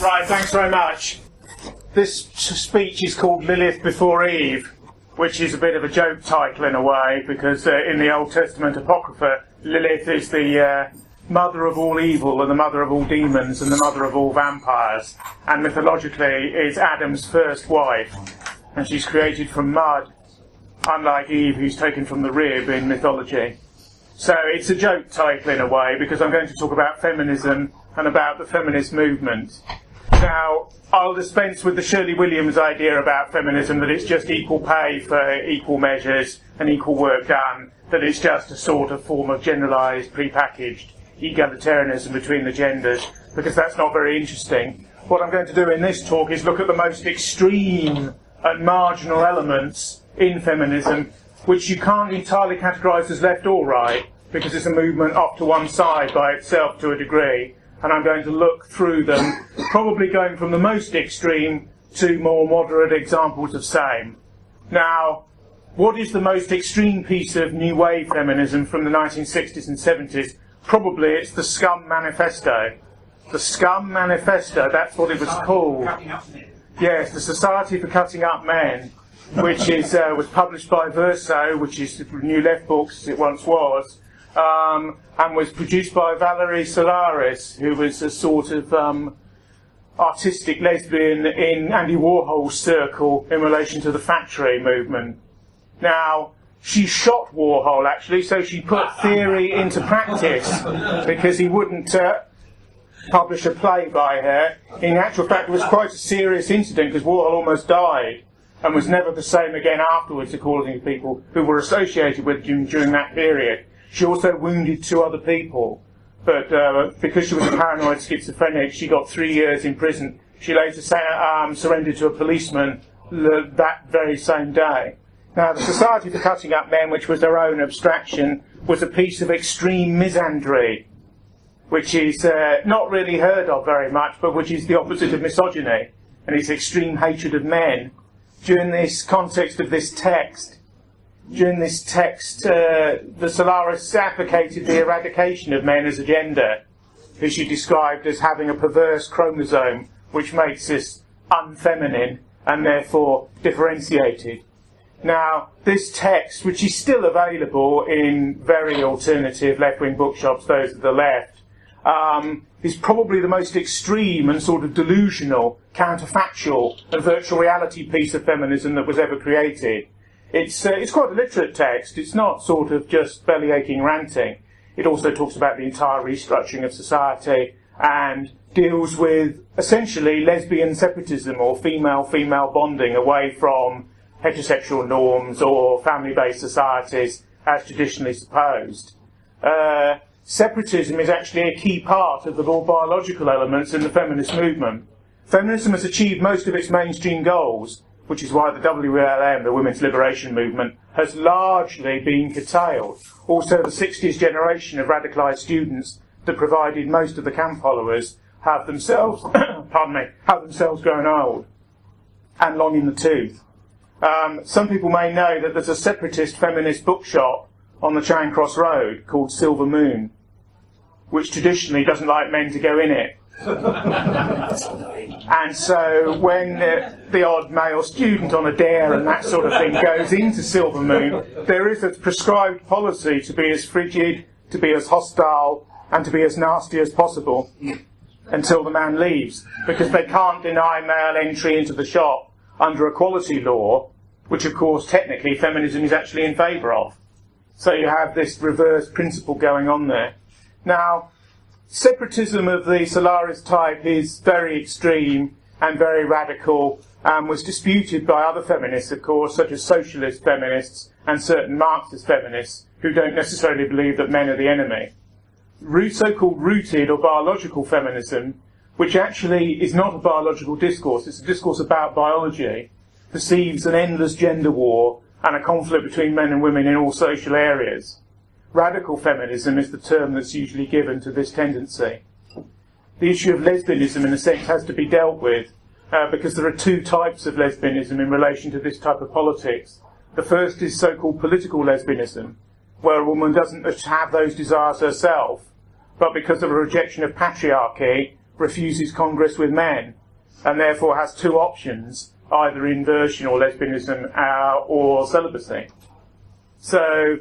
Right, thanks very much. This speech is called Lilith before Eve, which is a bit of a joke title in a way, because in the Old Testament Apocrypha, Lilith is the mother of all evil and the mother of all demons and the mother of all vampires, and mythologically is Adam's first wife, and she's created from mud, unlike Eve, who's taken from the rib in mythology. So it's a joke title in a way, because I'm going to talk about feminism and about the feminist movement. Now, I'll dispense with the Shirley Williams idea about feminism, that it's just equal pay for equal measures and equal work done, that it's just a sort of form of generalised, pre-packaged egalitarianism between the genders, because that's not very interesting. What I'm going to do in this talk is look at the most extreme and marginal elements in feminism, which you can't entirely categorise as left or right, because it's a movement off to one side by itself to a degree, and I'm going to look through them, probably going from the most extreme to more moderate examples of same. Now, what is the most extreme piece of New Wave feminism from the 1960s and 70s? Probably it's the Scum Manifesto. The Scum Manifesto, that's what it was called. Yes, the Society for Cutting Up Men, which is was published by Verso, which is the New Left Books as it once was, and was produced by Valerie Solaris, who was a sort of artistic lesbian in Andy Warhol's circle in relation to the factory movement. Now, she shot Warhol, actually, so she put theory into practice, because he wouldn't publish a play by her. In actual fact, it was quite a serious incident, because Warhol almost died, and was never the same again afterwards, according to people who were associated with him during that period. She also wounded 2 other people, but because she was a paranoid schizophrenic, she got 3 years in prison. She later surrendered to a policeman that very same day. Now, the Society for Cutting Up Men, which was their own abstraction, was a piece of extreme misandry, which is not really heard of very much, but which is the opposite of misogyny, and it's extreme hatred of men. During this context of this text, the Solaris advocated the eradication of men as a gender, who she described as having a perverse chromosome, which makes us unfeminine and therefore differentiated. Now, this text, which is still available in very alternative left-wing bookshops, those of the left, is probably the most extreme and sort of delusional, counterfactual and virtual reality piece of feminism that was ever created. It's quite a literate text. It's not sort of just belly-aching ranting. It also talks about the entire restructuring of society and deals with essentially lesbian separatism or female-female bonding away from heterosexual norms or family-based societies as traditionally supposed. Separatism is actually a key part of the more biological elements in the feminist movement. Feminism has achieved most of its mainstream goals, which is why the WLM, the Women's Liberation Movement, has largely been curtailed. Also, the 60s generation of radicalised students that provided most of the camp followers have themselves, have themselves grown old and long in the tooth. Some people may know that there's a separatist feminist bookshop on the Charing Cross Road called Silver Moon, which traditionally doesn't like men to go in it. And so when the odd male student on a dare and that sort of thing goes into Silver Moon, there is a prescribed policy to be as frigid, to be as hostile, and to be as nasty as possible until the man leaves, because they can't deny male entry into the shop under equality law, which of course technically feminism is actually in favour of. So you have this reverse principle going on there. Now, separatism of the Solaris type is very extreme and very radical, and was disputed by other feminists, of course, such as socialist feminists and certain Marxist feminists who don't necessarily believe that men are the enemy. So-called rooted or biological feminism, which actually is not a biological discourse, it's a discourse about biology, perceives an endless gender war and a conflict between men and women in all social areas. Radical feminism is the term that's usually given to this tendency. The issue of lesbianism, in a sense, has to be dealt with, because there are 2 types of lesbianism in relation to this type of politics. The first is so-called political lesbianism, where a woman doesn't have those desires herself, but because of a rejection of patriarchy, refuses congress with men, and therefore has two options, either inversion or lesbianism or celibacy. So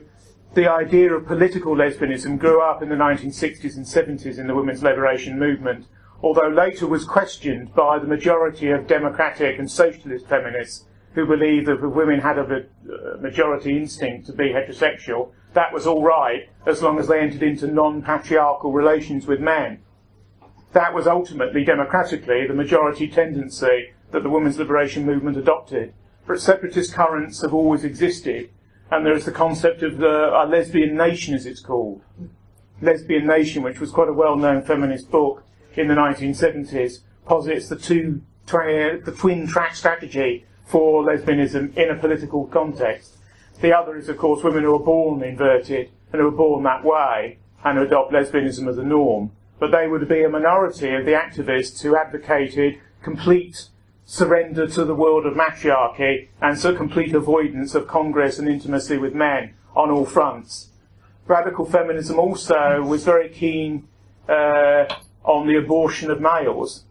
the idea of political lesbianism grew up in the 1960s and 70s in the women's liberation movement, although later was questioned by the majority of democratic and socialist feminists who believed that if women had a majority instinct to be heterosexual, that was all right as long as they entered into non-patriarchal relations with men. That was ultimately, democratically, the majority tendency that the women's liberation movement adopted. But separatist currents have always existed, and there is the concept of a lesbian nation, as it's called. Lesbian Nation, which was quite a well-known feminist book in the 1970s, posits the twin-track strategy for lesbianism in a political context. The other is, of course, women who are born inverted and who are born that way and who adopt lesbianism as a norm. But they would be a minority of the activists who advocated complete surrender to the world of matriarchy and so complete avoidance of congress and intimacy with men on all fronts. Radical feminism also was very keen on the abortion of males,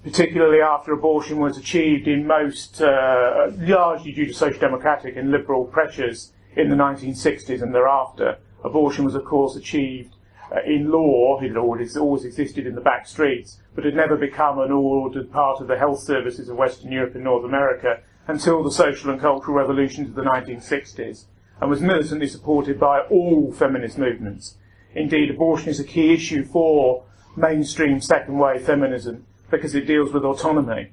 particularly after abortion was achieved in most, largely due to social democratic and liberal pressures in the 1960s and thereafter. Abortion was, of course, achieved in law. It always existed in the back streets, but had never become an ordered part of the health services of Western Europe and North America until the social and cultural revolutions of the 1960s, and was militantly supported by all feminist movements. Indeed, abortion is a key issue for mainstream second-wave feminism because it deals with autonomy,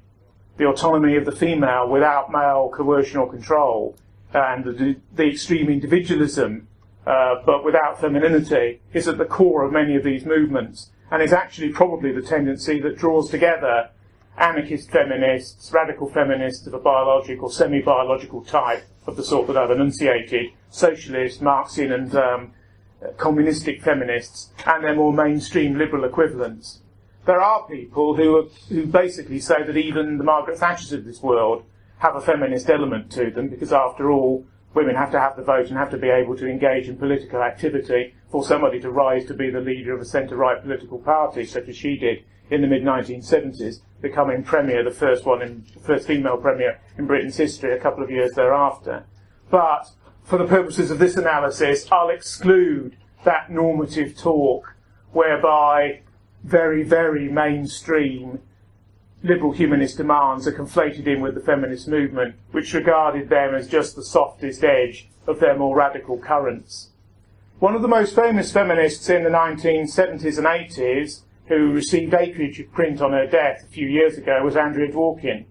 the autonomy of the female without male coercion or control, and the extreme individualism but without femininity is at the core of many of these movements, and is actually probably the tendency that draws together anarchist feminists, radical feminists of a biological or semi-biological type of the sort that I've enunciated, socialist, Marxian and communistic feminists, and their more mainstream liberal equivalents. There are people who basically say that even the Margaret Thatchers of this world have a feminist element to them, because after all, women have to have the vote and have to be able to engage in political activity for somebody to rise to be the leader of a centre-right political party, such as she did in the mid-1970s, becoming premier, the first female premier in Britain's history, a couple of years thereafter. But for the purposes of this analysis, I'll exclude that normative talk whereby very, very mainstream liberal humanist demands are conflated in with the feminist movement, which regarded them as just the softest edge of their more radical currents. One of the most famous feminists in the 1970s and 80s, who received acreage of print on her death a few years ago, was Andrea Dworkin.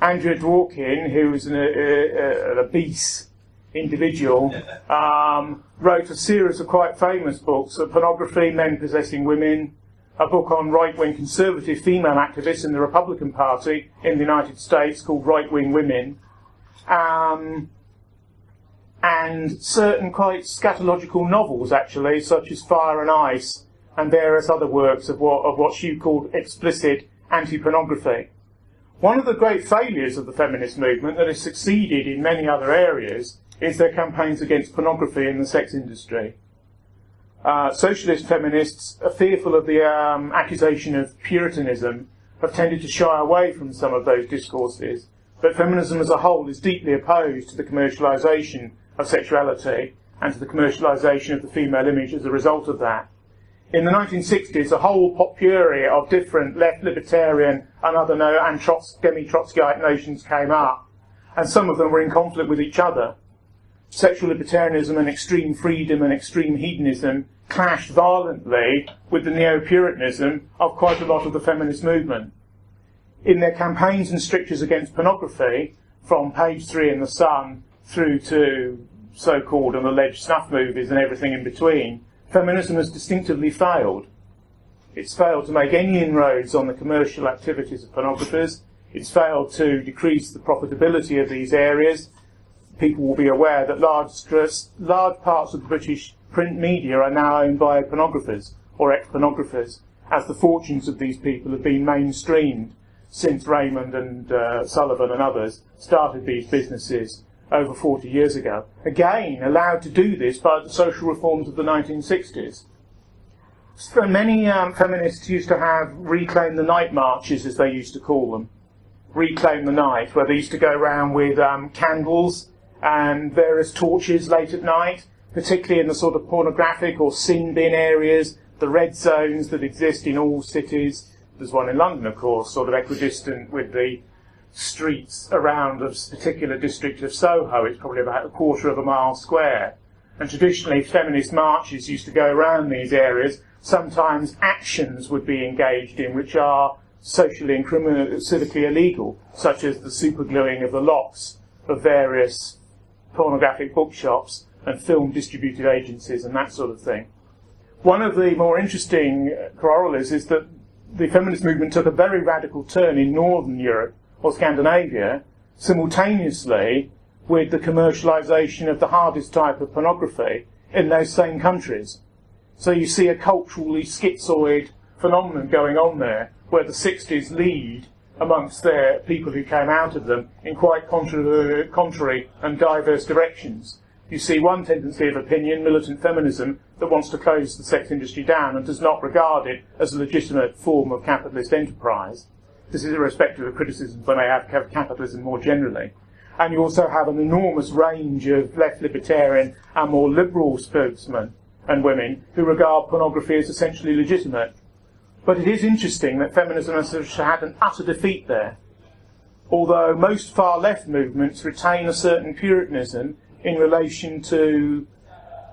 Andrea Dworkin, who was an obese individual, wrote a series of quite famous books: Pornography, Men Possessing Women, a book on right-wing conservative female activists in the Republican Party in the United States called Right-Wing Women, and certain quite scatological novels, actually, such as Fire and Ice, and various other works of what she called explicit anti-pornography. One of the great failures of the feminist movement that has succeeded in many other areas is their campaigns against pornography in the sex industry. Socialist feminists, fearful of the accusation of Puritanism, have tended to shy away from some of those discourses, but feminism as a whole is deeply opposed to the commercialisation of sexuality and to the commercialisation of the female image as a result of that. In the 1960s, a whole potpourri of different left libertarian and other demi-Trotskyite notions came up, and some of them were in conflict with each other. Sexual libertarianism and extreme freedom and extreme hedonism clashed violently with the neo-Puritanism of quite a lot of the feminist movement. In their campaigns and strictures against pornography, from Page 3 in The Sun through to so-called and alleged snuff movies and everything in between, feminism has distinctively failed. It's failed to make any inroads on the commercial activities of pornographers. It's failed to decrease the profitability of these areas. People will be aware that large parts of the British print media are now owned by pornographers or ex-pornographers, as the fortunes of these people have been mainstreamed since Raymond and Sullivan and others started these businesses over 40 years ago. Again, allowed to do this by the social reforms of the 1960s. So many feminists used to have Reclaim the Night marches, as they used to call them. Reclaim the Night, where they used to go around with candles and various torches late at night, particularly in the sort of pornographic or sin bin areas, the red zones that exist in all cities. There's one in London, of course, sort of equidistant with the streets around a particular district of Soho. It's probably about a quarter of a mile square. And traditionally, feminist marches used to go around these areas. Sometimes actions would be engaged in which are socially and civically illegal, such as the supergluing of the locks of various pornographic bookshops and film distributed agencies and that sort of thing. One of the more interesting corollaries is that the feminist movement took a very radical turn in Northern Europe or Scandinavia, simultaneously with the commercialisation of the hardest type of pornography in those same countries. So you see a culturally schizoid phenomenon going on there, where the 60s lead amongst their people who came out of them in quite contrary and diverse directions. You see one tendency of opinion, militant feminism, that wants to close the sex industry down and does not regard it as a legitimate form of capitalist enterprise. This is irrespective of criticisms when they have capitalism more generally. And you also have an enormous range of left libertarian and more liberal spokesmen and women who regard pornography as essentially legitimate. But it is interesting that feminism has had an utter defeat there. Although most far-left movements retain a certain puritanism in relation to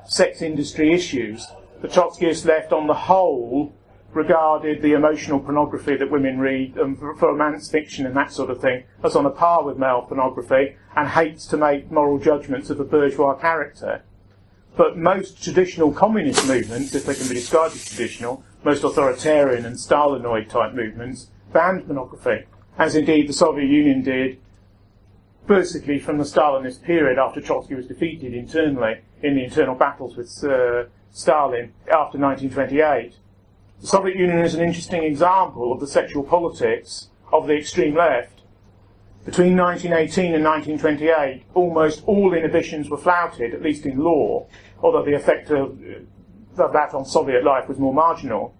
sex industry issues, the Trotskyist left on the whole regarded the emotional pornography that women read for romance fiction and that sort of thing as on a par with male pornography, and hates to make moral judgments of a bourgeois character. But most traditional communist movements, if they can be described as traditional, most authoritarian and Stalinoid type movements, banned pornography, as indeed the Soviet Union did basically from the Stalinist period after Trotsky was defeated internally in the internal battles with Stalin after 1928. The Soviet Union is an interesting example of the sexual politics of the extreme left. Between 1918 and 1928, almost all inhibitions were flouted, at least in law, although the effect of that on Soviet life was more marginal.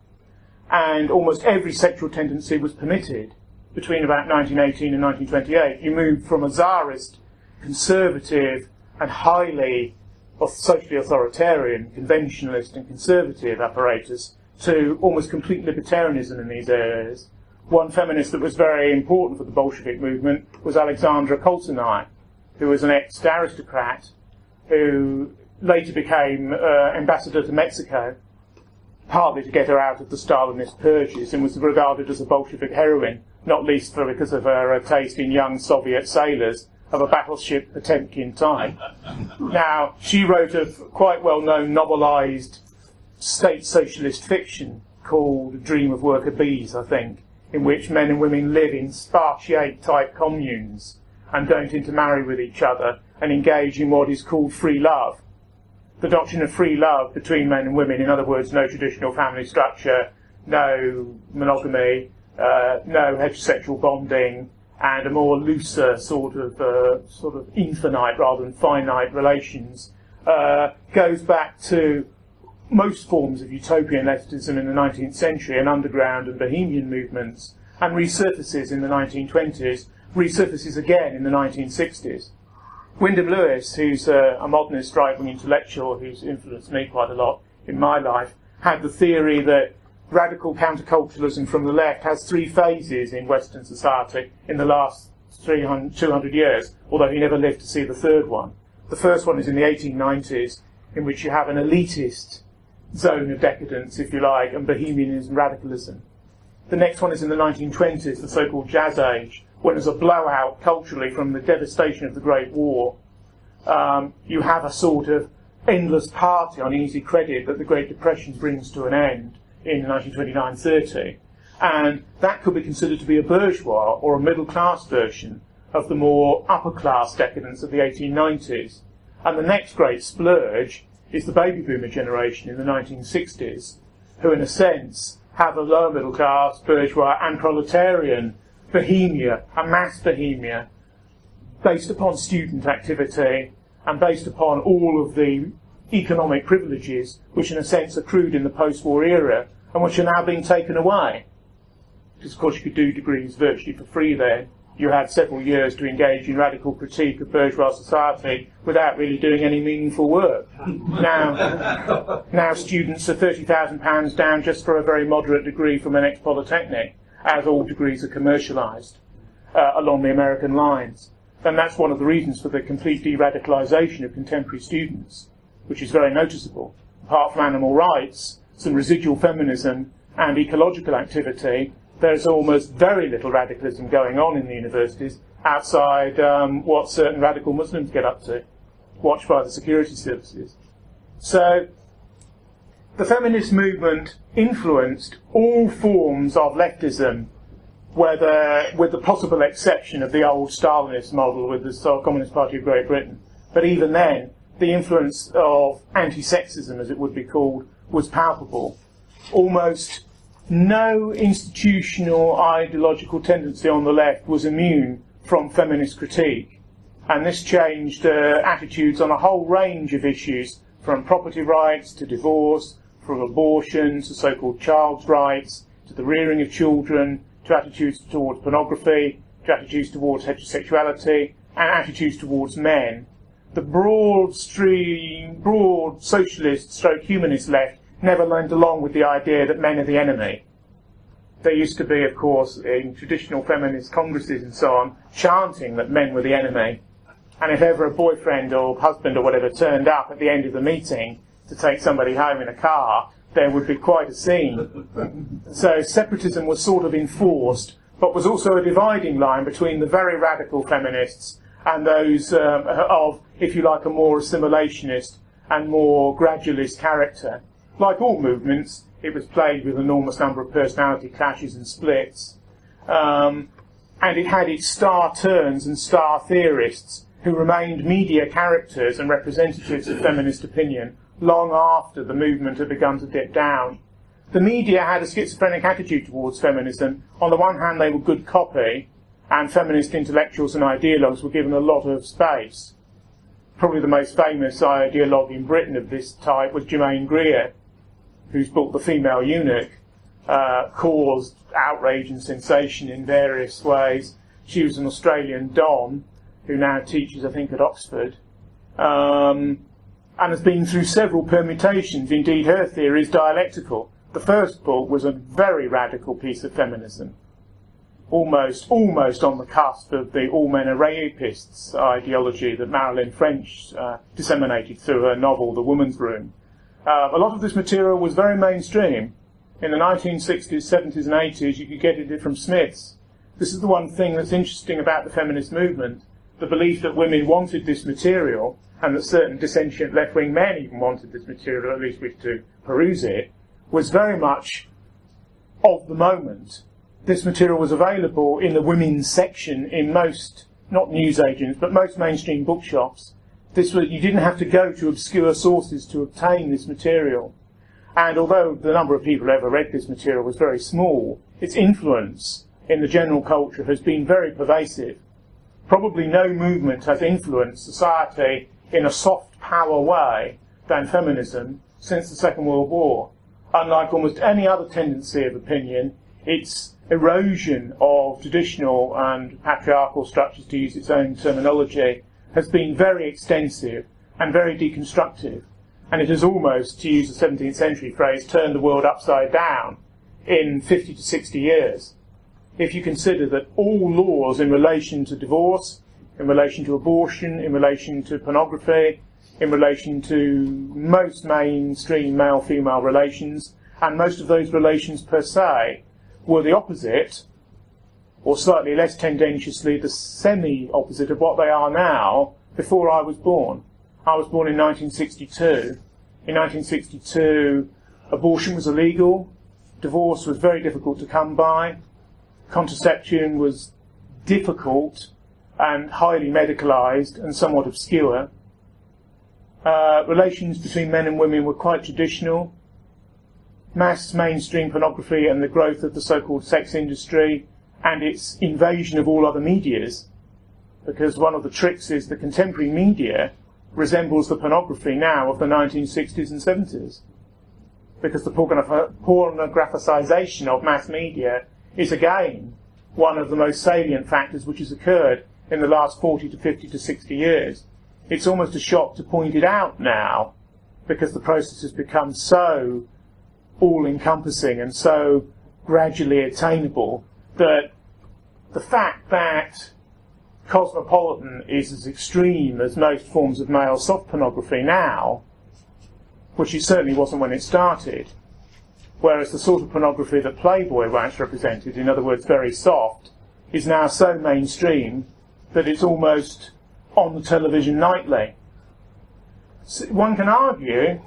And almost every sexual tendency was permitted between about 1918 and 1928. You moved from a Tsarist, conservative, and highly socially authoritarian, conventionalist and conservative apparatus to almost complete libertarianism in these areas. One feminist that was very important for the Bolshevik movement was Alexandra Koltsynaya, who was an ex-aristocrat who later became ambassador to Mexico, partly to get her out of the Stalinist purges, and was regarded as a Bolshevik heroine, not least because of her taste in young Soviet sailors of a battleship Potemkin type. Now, she wrote a quite well-known novelised state socialist fiction called A Dream of Worker Bees, I think, in which men and women live in spartiate-type communes and don't intermarry with each other and engage in what is called free love. The doctrine of free love between men and women, in other words, no traditional family structure, no monogamy, no heterosexual bonding, and a more looser sort of infinite rather than finite relations, goes back to most forms of utopian lesbianism in the 19th century and underground and bohemian movements, and resurfaces in the 1920s, resurfaces again in the 1960s. Wyndham Lewis, who's a modernist right-wing intellectual who's influenced me quite a lot in my life, had the theory that radical counterculturalism from the left has three phases in Western society in the last 200 years, although he never lived to see the third one. The first one is in the 1890s, in which you have an elitist zone of decadence, if you like, and bohemianism, radicalism. The next one is in the 1920s, the so-called Jazz Age, when there's a blowout culturally from the devastation of the Great War. You have a sort of endless party on easy credit that the Great Depression brings to an end in 1929-30. And that could be considered to be a bourgeois or a middle-class version of the more upper-class decadence of the 1890s. And the next great splurge is the baby boomer generation in the 1960s, who in a sense have a lower middle class, bourgeois and proletarian bohemia, a mass bohemia, based upon student activity and based upon all of the economic privileges which in a sense accrued in the post-war era and which are now being taken away. Because, of course, you could do degrees virtually for free then. You had several years to engage in radical critique of bourgeois society without really doing any meaningful work. Now students are £30,000 down just for a very moderate degree from an ex-polytechnic, as all degrees are commercialised along the American lines. And that's one of the reasons for the complete de-radicalisation of contemporary students, which is very noticeable. Apart from animal rights, some residual feminism and ecological activity, there's almost very little radicalism going on in the universities outside what certain radical Muslims get up to, watched by the security services. So the feminist movement influenced all forms of leftism, whether, with the possible exception of the old Stalinist model with the Communist Party of Great Britain. But even then, the influence of anti-sexism, as it would be called, was palpable. Almost no institutional ideological tendency on the left was immune from feminist critique, and this changed attitudes on a whole range of issues, from property rights to divorce, from abortion to so-called child's rights, to the rearing of children, to attitudes towards pornography, to attitudes towards heterosexuality, and attitudes towards men. The broad socialist / humanist left never went along with the idea that men are the enemy. There used to be, of course, in traditional feminist congresses and so on, chanting that men were the enemy. And if ever a boyfriend or husband or whatever turned up at the end of the meeting to take somebody home in a car, there would be quite a scene. So separatism was sort of enforced, but was also a dividing line between the very radical feminists and those of, if you like, a more assimilationist and more gradualist character. Like all movements, it was plagued with an enormous number of personality clashes and splits. And it had its star turns and star theorists who remained media characters and representatives of feminist opinion long after the movement had begun to dip down. The media had a schizophrenic attitude towards feminism. On the one hand, they were good copy, and feminist intellectuals and ideologues were given a lot of space. Probably the most famous ideologue in Britain of this type was Germaine Greer, whose book The Female Eunuch caused outrage and sensation in various ways. She was an Australian Don who now teaches, I think, at Oxford, and has been through several permutations. Indeed, her theory is dialectical. The first book was a very radical piece of feminism, almost on the cusp of the all men are rapists ideology that Marilyn French disseminated through her novel The Woman's Room. A lot of this material was very mainstream. In the 1960s, 70s and 80s, you could get it from Smith's. This is the one thing that's interesting about the feminist movement. The belief that women wanted this material, and that certain dissentient left-wing men even wanted this material, or at least wished to peruse it, was very much of the moment. This material was available in the women's section in most, not newsagents, but most mainstream bookshops. You didn't have to go to obscure sources to obtain this material. And although the number of people who ever read this material was very small, its influence in the general culture has been very pervasive. Probably no movement has influenced society in a soft power way than feminism since the Second World War. Unlike almost any other tendency of opinion, its erosion of traditional and patriarchal structures, to use its own terminology, has been very extensive and very deconstructive. And it has almost, to use the 17th century phrase, turned the world upside down in 50 to 60 years. If you consider that all laws in relation to divorce, in relation to abortion, in relation to pornography, in relation to most mainstream male-female relations, and most of those relations per se, were the opposite, or slightly less tendentiously the semi-opposite of what they are now, before I was born. I was born in 1962. In 1962, abortion was illegal, divorce was very difficult to come by, contraception was difficult and highly medicalised and somewhat obscure. Relations between men and women were quite traditional. Mass mainstream pornography and the growth of the so-called sex industry and its invasion of all other medias, because one of the tricks is the contemporary media resembles the pornography now of the 1960s and 70s. because the pornographisation of mass media is again one of the most salient factors which has occurred in the last 40 to 50 to 60 years. It's almost a shock to point it out now, because the process has become so all-encompassing and so gradually attainable that the fact that Cosmopolitan is as extreme as most forms of male soft pornography now, which it certainly wasn't when it started, whereas the sort of pornography that Playboy once represented, in other words very soft, is now so mainstream that it's almost on the television nightly. So one can argue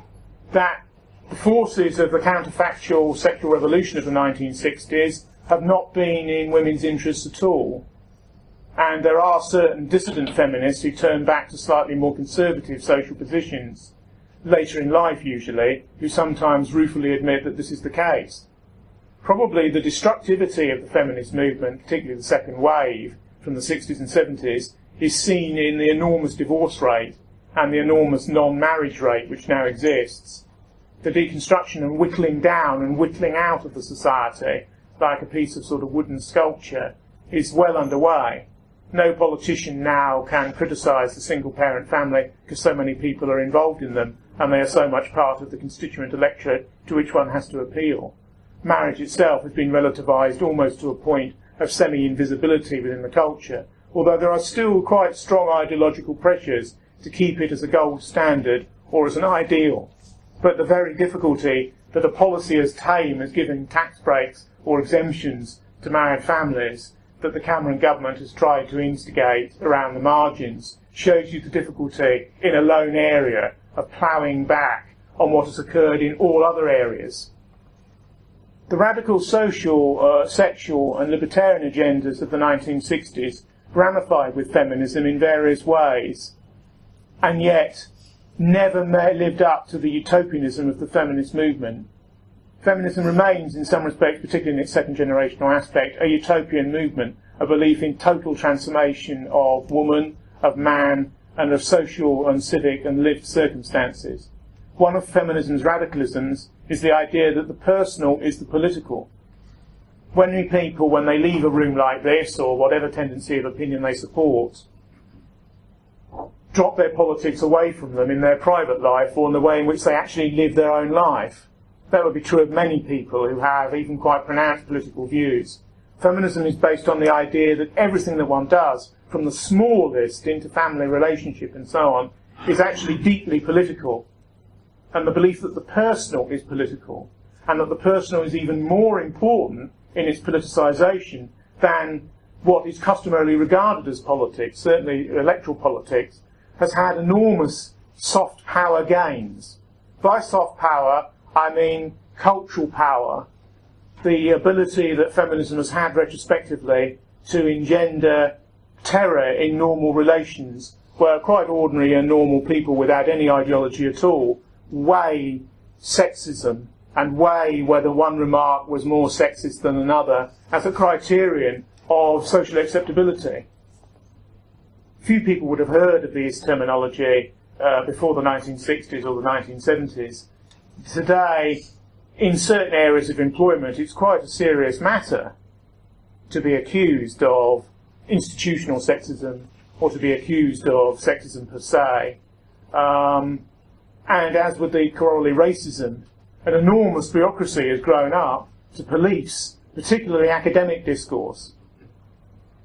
that the forces of the counterfactual sexual revolution of the 1960s have not been in women's interests at all. And there are certain dissident feminists who turn back to slightly more conservative social positions, later in life usually, who sometimes ruefully admit that this is the case. Probably the destructivity of the feminist movement, particularly the second wave from the 60s and 70s, is seen in the enormous divorce rate and the enormous non-marriage rate which now exists. The deconstruction and whittling down and whittling out of the society, like a piece of sort of wooden sculpture, is well underway. No politician now can criticise the single-parent family because so many people are involved in them and they are so much part of the constituent electorate to which one has to appeal. Marriage itself has been relativised almost to a point of semi-invisibility within the culture, although there are still quite strong ideological pressures to keep it as a gold standard or as an ideal. But the very difficulty that a policy as tame as giving tax breaks or exemptions to married families that the Cameron government has tried to instigate around the margins shows you the difficulty in a lone area of ploughing back on what has occurred in all other areas. The radical social, sexual and libertarian agendas of the 1960s ramified with feminism in various ways, and yet never lived up to the utopianism of the feminist movement. Feminism remains, in some respects, particularly in its second-generational aspect, a utopian movement, a belief in total transformation of woman, of man, and of social and civic and lived circumstances. One of feminism's radicalisms is the idea that the personal is the political. Many people, when they leave a room like this, or whatever tendency of opinion they support, drop their politics away from them in their private life or in the way in which they actually live their own life. That would be true of many people who have even quite pronounced political views. Feminism is based on the idea that everything that one does, from the smallest into family relationship and so on, is actually deeply political. And the belief that the personal is political, and that the personal is even more important in its politicisation than what is customarily regarded as politics, certainly electoral politics, has had enormous soft power gains. By soft power, I mean cultural power, the ability that feminism has had retrospectively to engender terror in normal relations, where quite ordinary and normal people without any ideology at all weigh sexism and weigh whether one remark was more sexist than another as a criterion of social acceptability. Few people would have heard of this terminology before the 1960s or the 1970s. Today, in certain areas of employment, it's quite a serious matter to be accused of institutional sexism or to be accused of sexism per se. And as with the corollary racism, an enormous bureaucracy has grown up to police, particularly academic discourse.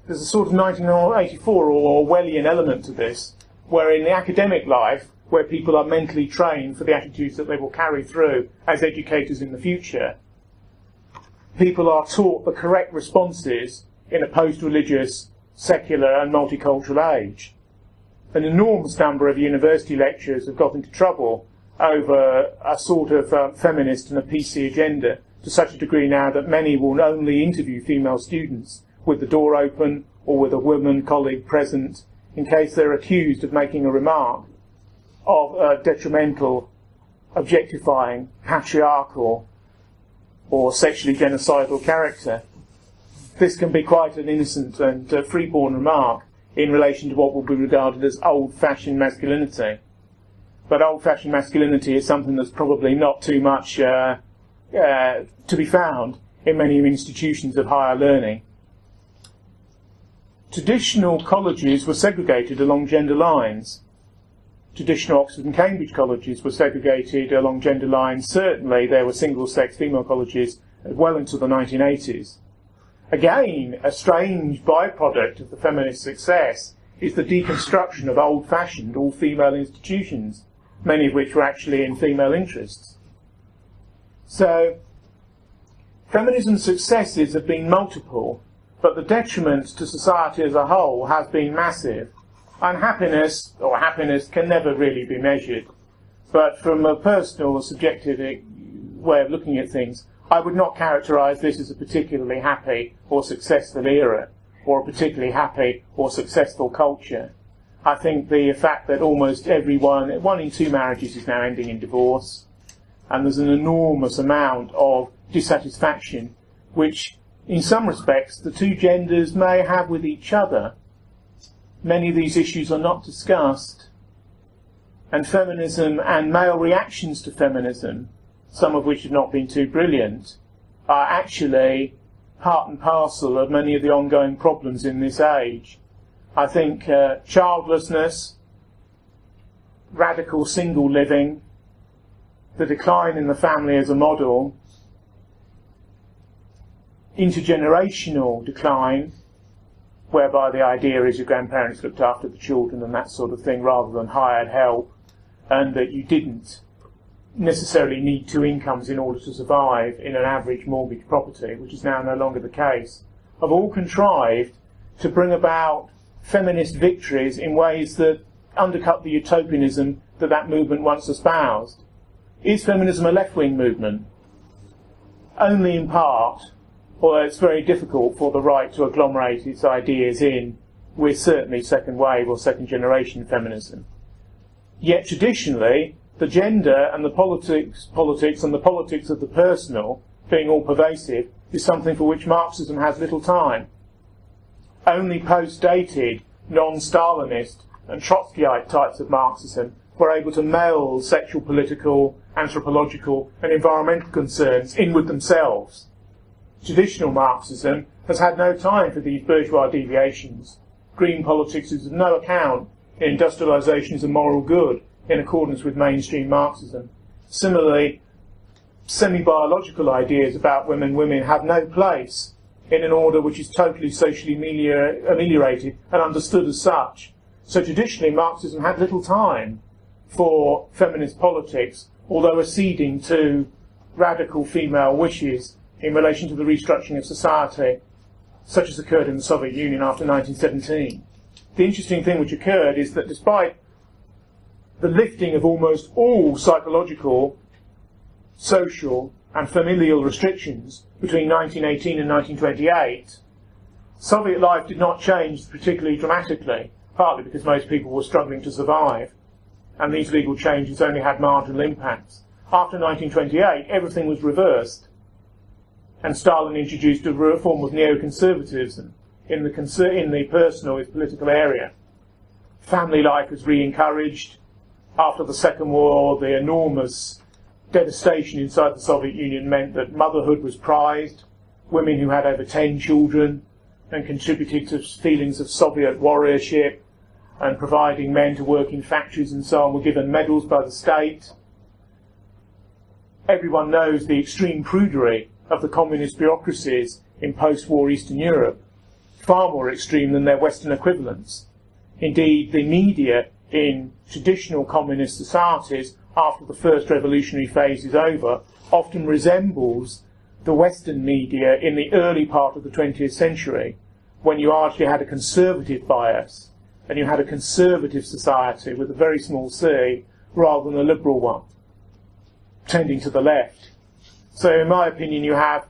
There's a sort of 1984 or Orwellian element to this, where in the academic life, where people are mentally trained for the attitudes that they will carry through as educators in the future, people are taught the correct responses in a post-religious, secular and multicultural age. An enormous number of university lecturers have got into trouble over a sort of feminist and a PC agenda, to such a degree now that many will only interview female students with the door open or with a woman colleague present in case they're accused of making a remark of detrimental, objectifying, patriarchal or sexually genocidal character. This can be quite an innocent and freeborn remark in relation to what will be regarded as old-fashioned masculinity. but old-fashioned masculinity is something that's probably not too much to be found in many institutions of higher learning. Traditional colleges were segregated along gender lines. Traditional Oxford and Cambridge colleges were segregated along gender lines. Certainly there were single-sex female colleges well into the 1980s. Again, a strange byproduct of the feminist success is the deconstruction of old-fashioned all-female institutions, many of which were actually in female interests. So, feminism's successes have been multiple, but the detriment to society as a whole has been massive. Unhappiness, or happiness, can never really be measured. But from a personal or subjective way of looking at things, I would not characterise this as a particularly happy or successful era, or a particularly happy or successful culture. I think the fact that almost one in two marriages is now ending in divorce, and there's an enormous amount of dissatisfaction, which, in some respects, the two genders may have with each other. Many of these issues are not discussed, and feminism and male reactions to feminism, some of which have not been too brilliant, are actually part and parcel of many of the ongoing problems in this age. I think childlessness, radical single living, the decline in the family as a model, intergenerational decline, whereby the idea is your grandparents looked after the children and that sort of thing rather than hired help, and that you didn't necessarily need two incomes in order to survive in an average mortgage property, which is now no longer the case, have all contrived to bring about feminist victories in ways that undercut the utopianism that movement once espoused. Is feminism a left-wing movement? Only in part, although it's very difficult for the right to agglomerate its ideas in with certainly second wave or second generation feminism. Yet traditionally, the gender and the politics and the politics of the personal, being all pervasive, is something for which Marxism has little time. Only post-dated, non-Stalinist and Trotskyite types of Marxism were able to meld sexual, political, anthropological and environmental concerns in with themselves. Traditional Marxism has had no time for these bourgeois deviations. Green politics is of no account in industrialisation as a moral good, in accordance with mainstream Marxism. Similarly, semi-biological ideas about women have no place in an order which is totally socially ameliorated and understood as such. So traditionally, Marxism had little time for feminist politics, although acceding to radical female wishes in relation to the restructuring of society, such as occurred in the Soviet Union after 1917. The interesting thing which occurred is that despite the lifting of almost all psychological, social and familial restrictions between 1918 and 1928, Soviet life did not change particularly dramatically, partly because most people were struggling to survive, and these legal changes only had marginal impacts. After 1928, everything was reversed, and Stalin introduced a form of neoconservatism in the personal, political area. Family life was re-encouraged. After the Second War, the enormous devastation inside the Soviet Union meant that motherhood was prized. Women who had over 10 children and contributed to feelings of Soviet warriorship and providing men to work in factories and so on were given medals by the state. Everyone knows the extreme prudery of the communist bureaucracies in post-war Eastern Europe, far more extreme than their Western equivalents. Indeed, the media in traditional communist societies, after the first revolutionary phase is over, often resembles the Western media in the early part of the 20th century, when you actually had a conservative bias, and you had a conservative society with a very small c, rather than a liberal one, tending to the left. So in my opinion, you have,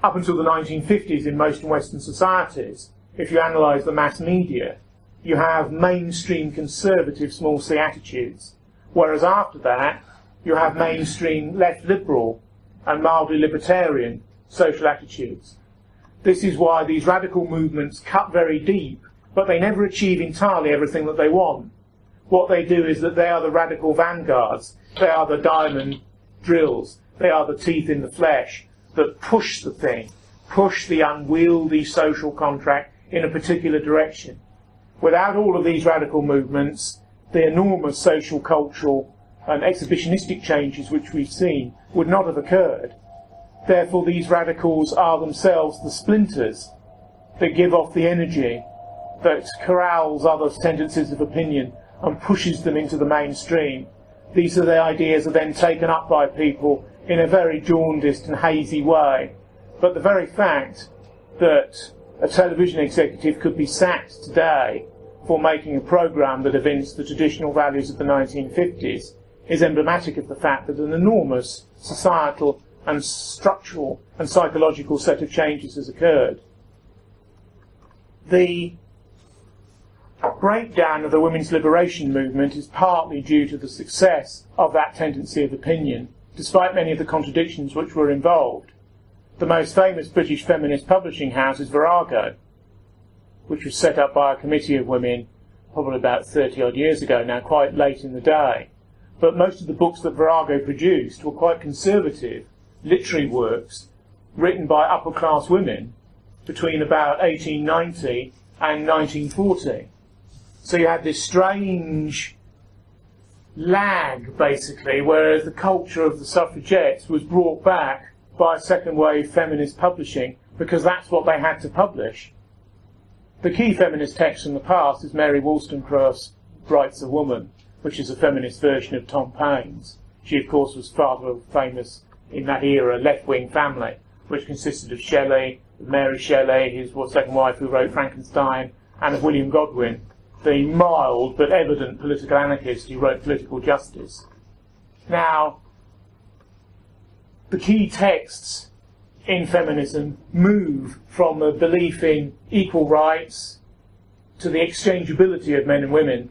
up until the 1950s in most Western societies, if you analyse the mass media, you have mainstream conservative small c attitudes, whereas after that you have mainstream left liberal and mildly libertarian social attitudes. This is why these radical movements cut very deep, but they never achieve entirely everything that they want. what they do is that they are the radical vanguards. They are the diamond drills. They are the teeth in the flesh that push the thing, push the unwieldy social contract in a particular direction. Without all of these radical movements, the enormous social, cultural and exhibitionistic changes which we've seen would not have occurred. Therefore, these radicals are themselves the splinters that give off the energy that corrals other tendencies of opinion and pushes them into the mainstream. These are the ideas that are then taken up by people in a very jaundiced and hazy way. But the very fact that a television executive could be sacked today for making a programme that evinced the traditional values of the 1950s is emblematic of the fact that an enormous societal and structural and psychological set of changes has occurred. The breakdown of the women's liberation movement is partly due to the success of that tendency of opinion, despite many of the contradictions which were involved. The most famous British feminist publishing house is Virago, which was set up by a committee of women probably about 30-odd years ago now, quite late in the day. But most of the books that Virago produced were quite conservative literary works written by upper-class women between about 1890 and 1940. So you had this strange lag, basically, whereas the culture of the suffragettes was brought back by second-wave feminist publishing because that's what they had to publish. The key feminist text from the past is Mary Wollstonecraft's Bright's a Woman, which is a feminist version of Tom Paine's. She, of course, was father of a famous, in that era, left-wing family, which consisted of Shelley, Mary Shelley, his second wife who wrote Frankenstein, and of William Godwin, the mild but evident political anarchist who wrote Political Justice. Now, the key texts in feminism move from the belief in equal rights to the exchangeability of men and women.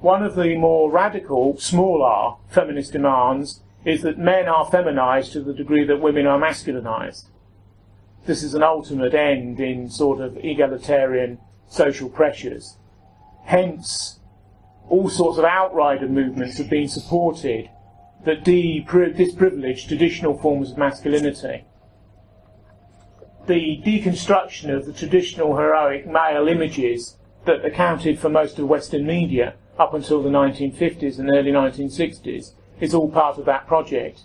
One of the more radical, small r, feminist demands is that men are feminized to the degree that women are masculinized. This is an ultimate end in sort of egalitarian social pressures. Hence, all sorts of outrider movements have been supported that disprivilege traditional forms of masculinity. The deconstruction of the traditional heroic male images that accounted for most of Western media up until the 1950s and early 1960s is all part of that project.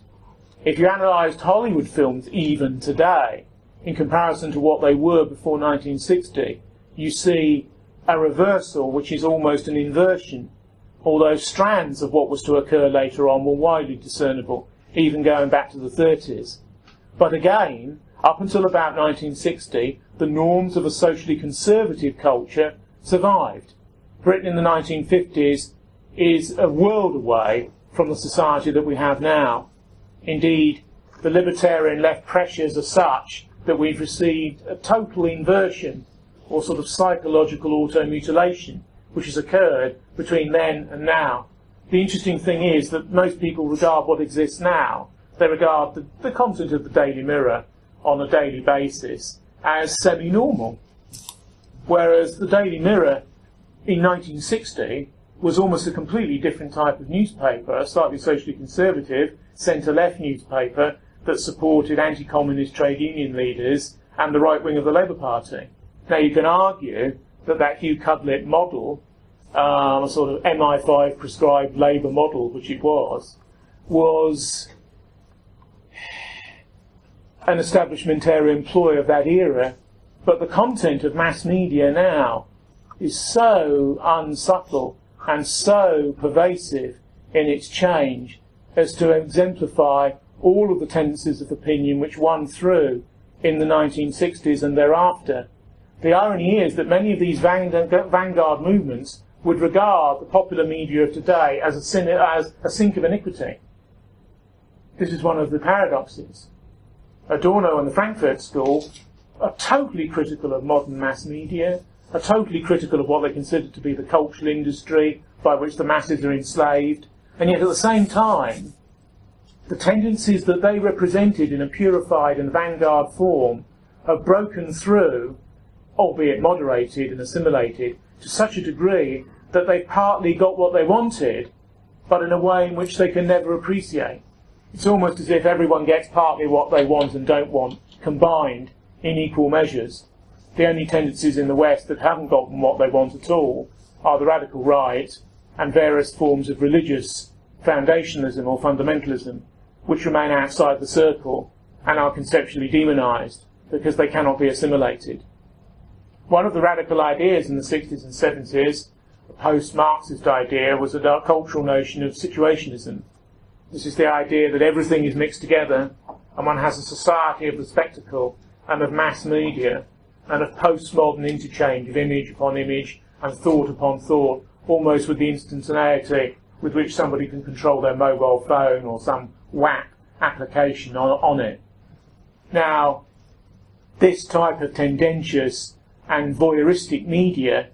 If you analysed Hollywood films even today, in comparison to what they were before 1960, you see a reversal which is almost an inversion, although strands of what was to occur later on were widely discernible, even going back to the 30s. But again, up until about 1960, the norms of a socially conservative culture survived. Britain in the 1950s is a world away from the society that we have now. Indeed, the libertarian left pressures are such that we've received a total inversion or sort of psychological automutilation which has occurred between then and now. The interesting thing is that most people regard what exists now, they regard the content of the Daily Mirror on a daily basis as semi-normal. Whereas the Daily Mirror in 1960 was almost a completely different type of newspaper, a slightly socially conservative, centre-left newspaper that supported anti-communist trade union leaders and the right wing of the Labour Party. Now you can argue that Hugh Cudlip model, a sort of MI5 prescribed Labour model, which it was an establishmentarian ploy of that era, but the content of mass media now is so unsubtle and so pervasive in its change as to exemplify all of the tendencies of opinion which won through in the 1960s and thereafter. The irony is that many of these vanguard movements would regard the popular media of today as a sink of iniquity. This is one of the paradoxes. Adorno and the Frankfurt School are totally critical of modern mass media, are totally critical of what they consider to be the cultural industry by which the masses are enslaved, and yet at the same time, the tendencies that they represented in a purified and vanguard form have broken through, albeit moderated and assimilated, to such a degree that they've partly got what they wanted, but in a way in which they can never appreciate. It's almost as if everyone gets partly what they want and don't want combined in equal measures. The only tendencies in the West that haven't gotten what they want at all are the radical right and various forms of religious foundationalism or fundamentalism, which remain outside the circle and are conceptually demonized because they cannot be assimilated. One of the radical ideas in the 60s and 70s, a post-Marxist idea, was a cultural notion of situationism. This is the idea that everything is mixed together and one has a society of the spectacle and of mass media and of postmodern interchange of image upon image and thought upon thought, almost with the instantaneity with which somebody can control their mobile phone or some WAP application on it. Now, this type of tendentious and voyeuristic media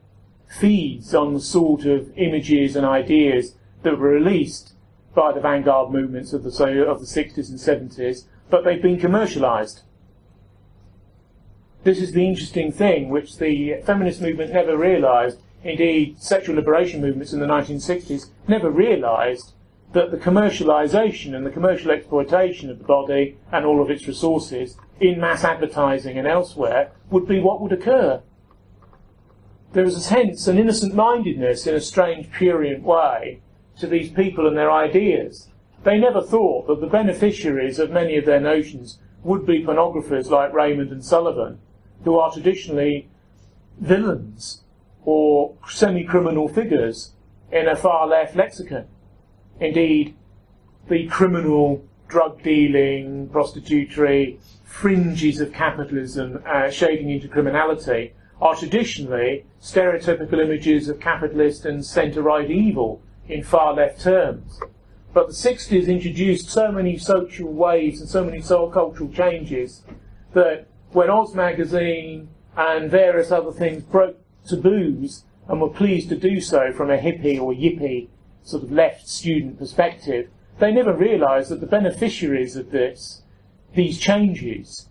feeds on the sort of images and ideas that were released by the vanguard movements of the 60s and 70s, but they've been commercialised. This is the interesting thing, which the feminist movement never realised. Indeed, sexual liberation movements in the 1960s never realised that the commercialisation and the commercial exploitation of the body and all of its resources in mass advertising and elsewhere would be what would occur. There was a sense, an innocent-mindedness in a strange, prurient way to these people and their ideas. They never thought that the beneficiaries of many of their notions would be pornographers like Raymond and Sullivan, who are traditionally villains or semi-criminal figures in a far-left lexicon. Indeed, the criminal, drug-dealing, prostitutory fringes of capitalism shading into criminality are traditionally stereotypical images of capitalist and centre-right evil in far-left terms. But the 60s introduced so many social waves and so many cultural changes that when Oz magazine and various other things broke taboos and were pleased to do so from a hippie or yippie sort of left student perspective, they never realised that the beneficiaries of these changes,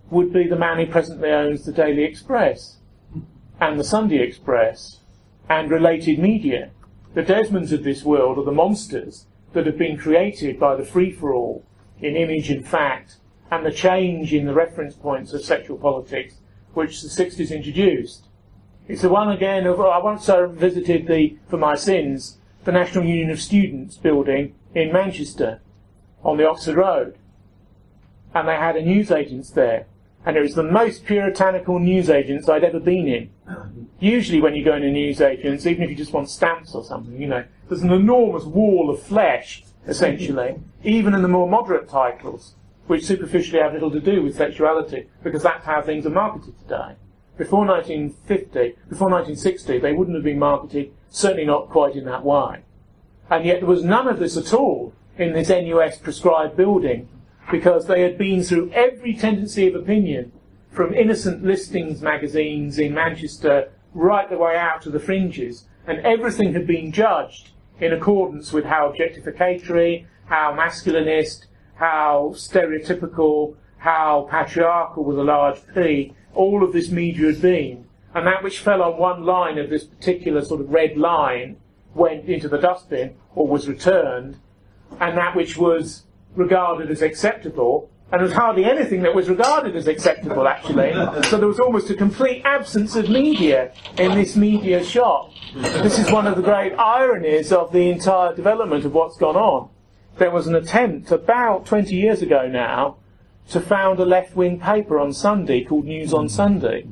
would be the man who presently owns the Daily Express and the Sunday Express and related media. The Desmonds of this world are the monsters that have been created by the free-for-all in image and fact and the change in the reference points of sexual politics which the 60s introduced. It's the one again of, I once visited for my sins, the National Union of Students building in Manchester on the Oxford Road. And they had a newsagents there. And it was the most puritanical newsagents I'd ever been in. Usually when you go into newsagents, even if you just want stamps or something, there's an enormous wall of flesh, essentially, even in the more moderate titles, which superficially have little to do with sexuality, because that's how things are marketed today. Before 1960, they wouldn't have been marketed, certainly not quite in that way. And yet there was none of this at all in this NUS prescribed building, because they had been through every tendency of opinion, from innocent listings magazines in Manchester right the way out to the fringes, and everything had been judged in accordance with how objectificatory, how masculinist, how stereotypical, how patriarchal with a large P, all of this media had been. And that which fell on one line of this particular sort of red line went into the dustbin or was returned, and that which was regarded as acceptable, and there was hardly anything that was regarded as acceptable, actually. So there was almost a complete absence of media in this media shop. This is one of the great ironies of the entire development of what's gone on. There was an attempt about 20 years ago now to found a left-wing paper on Sunday called News on Sunday,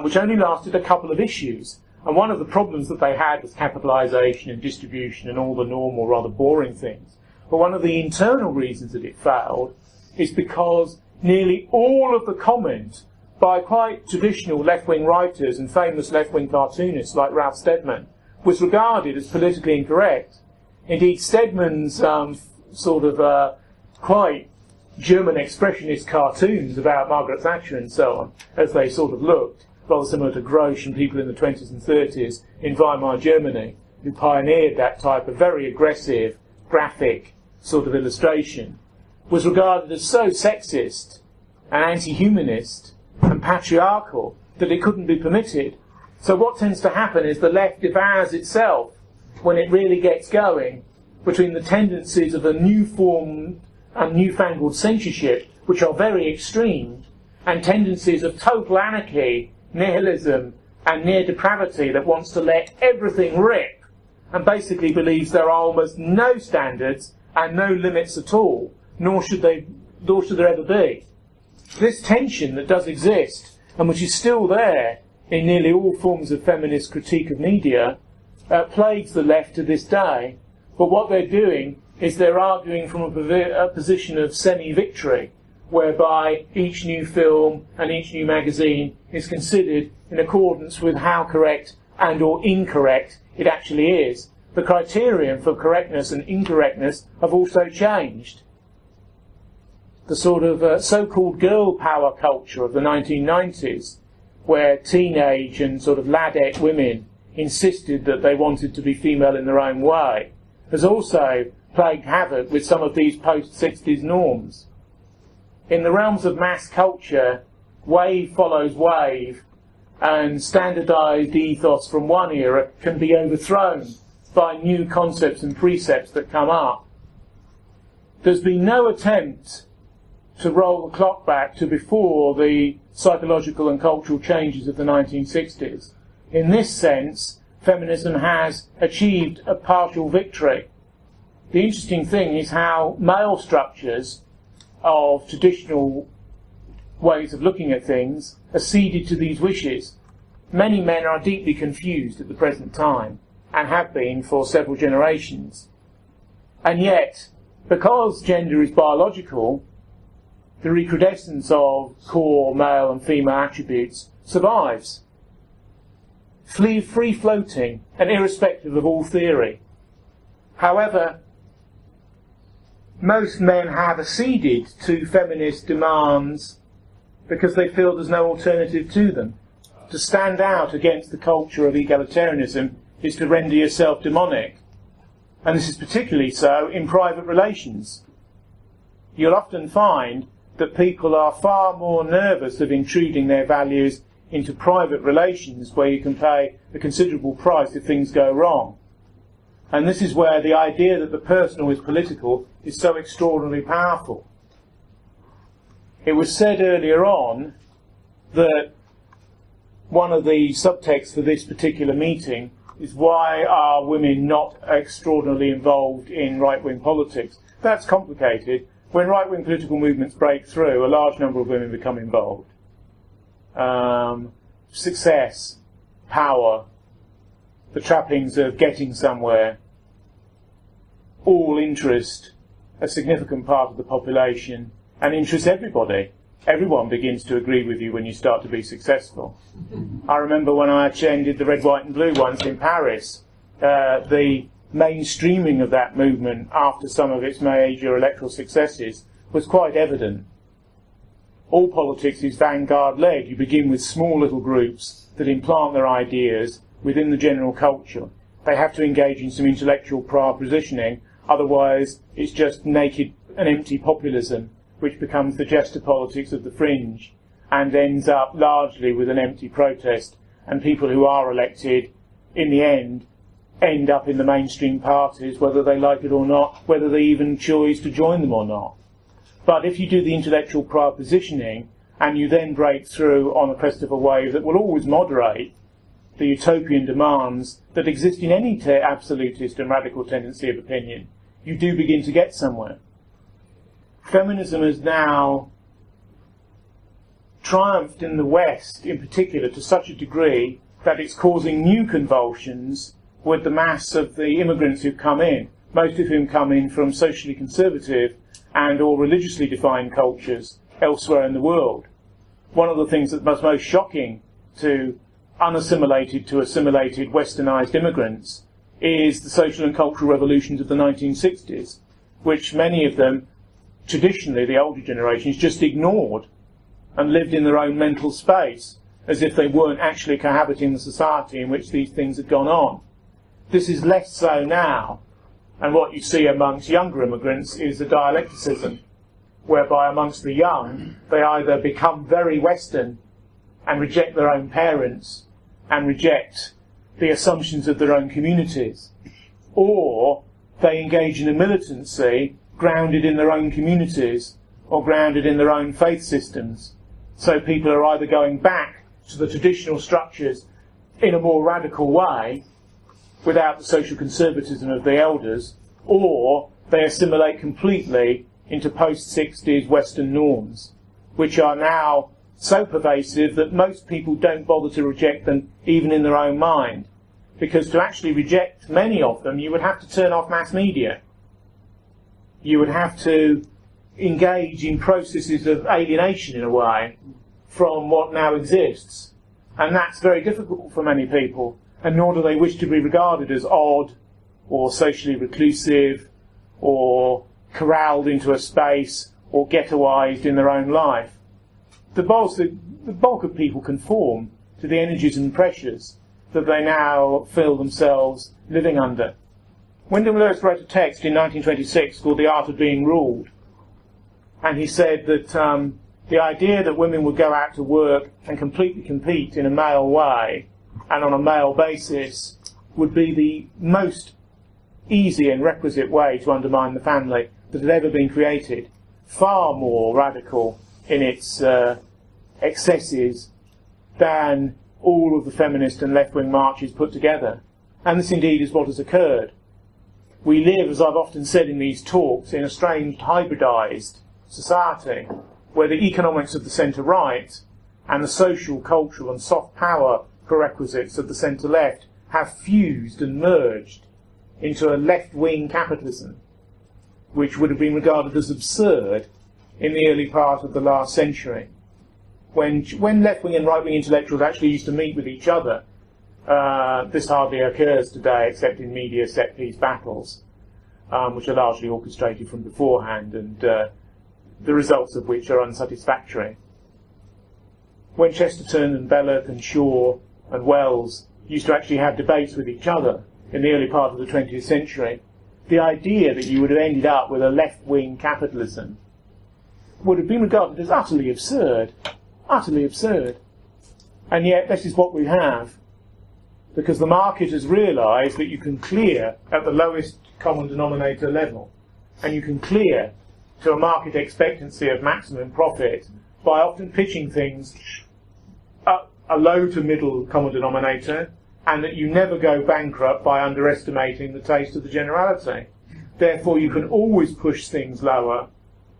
which only lasted a couple of issues. And one of the problems that they had was capitalisation and distribution and all the normal, rather boring things. But one of the internal reasons that it failed is because nearly all of the comment by quite traditional left-wing writers and famous left-wing cartoonists like Ralph Steadman was regarded as politically incorrect. Indeed, Steadman's quite German expressionist cartoons about Margaret Thatcher and so on, as they sort of looked, rather similar to Grosch and people in the 20s and 30s in Weimar Germany, who pioneered that type of very aggressive, graphic sort of illustration, was regarded as so sexist and anti-humanist and patriarchal that it couldn't be permitted. So what tends to happen is the left devours itself when it really gets going between the tendencies of a new form and newfangled censorship, which are very extreme, and tendencies of total anarchy, nihilism, and near depravity that wants to let everything rip and basically believes there are almost no standards and no limits at all, nor should there ever be. This tension that does exist, and which is still there in nearly all forms of feminist critique of media, plagues the left to this day. But what they're doing is they're arguing from a position of semi-victory, whereby each new film and each new magazine is considered in accordance with how correct and or incorrect it actually is. The criterion for correctness and incorrectness have also changed. The sort of so-called girl power culture of the 1990s, where teenage and sort of ladette women insisted that they wanted to be female in their own way, has also plagued havoc with some of these post-60s norms. In the realms of mass culture, wave follows wave, and standardised ethos from one era can be overthrown by new concepts and precepts that come up. There's been no attempt to roll the clock back to before the psychological and cultural changes of the 1960s. In this sense, feminism has achieved a partial victory. The interesting thing is how male structures of traditional ways of looking at things acceded to these wishes. Many men are deeply confused at the present time, and have been for several generations. And yet, because gender is biological, the recrudescence of core male and female attributes survives, free-floating and irrespective of all theory. However, most men have acceded to feminist demands because they feel there's no alternative to them. To stand out against the culture of egalitarianism is to render yourself demonic. And this is particularly so in private relations. You'll often find that people are far more nervous of intruding their values into private relations where you can pay a considerable price if things go wrong. And this is where the idea that the personal is political is so extraordinarily powerful. It was said earlier on that one of the subtexts for this particular meeting is why are women not extraordinarily involved in right-wing politics? That's complicated. When right-wing political movements break through, a large number of women become involved. Success, power, the trappings of getting somewhere, all interest a significant part of the population and interest everybody. Everyone begins to agree with you when you start to be successful. I remember when I attended the Red, White and Blue once in Paris, the mainstreaming of that movement after some of its major electoral successes was quite evident. All politics is vanguard-led. You begin with small little groups that implant their ideas within the general culture. They have to engage in some intellectual prior positioning, otherwise it's just naked and empty populism, which becomes the jester politics of the fringe and ends up largely with an empty protest, and people who are elected in the end up in the mainstream parties, whether they like it or not, whether they even choose to join them or not. But if you do the intellectual prior positioning and you then break through on the crest of a wave that will always moderate the utopian demands that exist in any absolutist and radical tendency of opinion, you do begin to get somewhere. Feminism has now triumphed in the West, in particular, to such a degree that it's causing new convulsions with the mass of the immigrants who've come in, most of whom come in from socially conservative and or religiously defined cultures elsewhere in the world. One of the things that was most shocking to unassimilated to assimilated westernized immigrants is the social and cultural revolutions of the 1960s, which many of them, traditionally the older generations, just ignored and lived in their own mental space as if they weren't actually cohabiting the society in which these things had gone on. This is less so now, and what you see amongst younger immigrants is a dialecticism, whereby amongst the young they either become very Western and reject their own parents and reject the assumptions of their own communities, or they engage in a militancy grounded in their own communities or grounded in their own faith systems. So people are either going back to the traditional structures in a more radical way, without the social conservatism of the elders, or they assimilate completely into post-60s Western norms, which are now so pervasive that most people don't bother to reject them even in their own mind. Because to actually reject many of them, you would have to turn off mass media. You would have to engage in processes of alienation, in a way, from what now exists. And that's very difficult for many people, and nor do they wish to be regarded as odd or socially reclusive or corralled into a space or ghettoised in their own life. The bulk of people conform to the energies and pressures that they now feel themselves living under. Wyndham Lewis wrote a text in 1926 called The Art of Being Ruled, and he said that the idea that women would go out to work and completely compete in a male way and on a male basis would be the most easy and requisite way to undermine the family that had ever been created, far more radical in its excesses than all of the feminist and left-wing marches put together. And this indeed is what has occurred. We live, as I've often said in these talks, in a strange hybridised society where the economics of the centre-right and the social, cultural and soft power prerequisites of the centre-left have fused and merged into a left-wing capitalism, which would have been regarded as absurd in the early part of the last century. When left-wing and right-wing intellectuals actually used to meet with each other, this hardly occurs today except in media set-piece battles, which are largely orchestrated from beforehand and the results of which are unsatisfactory. When Chesterton and Belloc and Shaw and Wells used to actually have debates with each other in the early part of the 20th century, the idea that you would have ended up with a left-wing capitalism would have been regarded as utterly absurd. Utterly absurd. And yet this is what we have, because the market has realised that you can clear at the lowest common denominator level, and you can clear to a market expectancy of maximum profit by often pitching things at a low to middle common denominator, and that you never go bankrupt by underestimating the taste of the generality. Therefore you can always push things lower,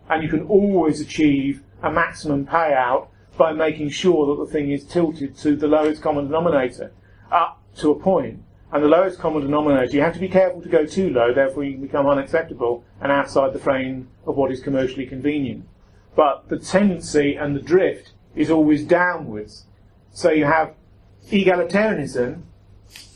and you can always achieve a maximum payout by making sure that the thing is tilted to the lowest common denominator, up to a point. And the lowest common denominator, you have to be careful to go too low, therefore you can become unacceptable and outside the frame of what is commercially convenient. But the tendency and the drift is always downwards. So you have egalitarianism,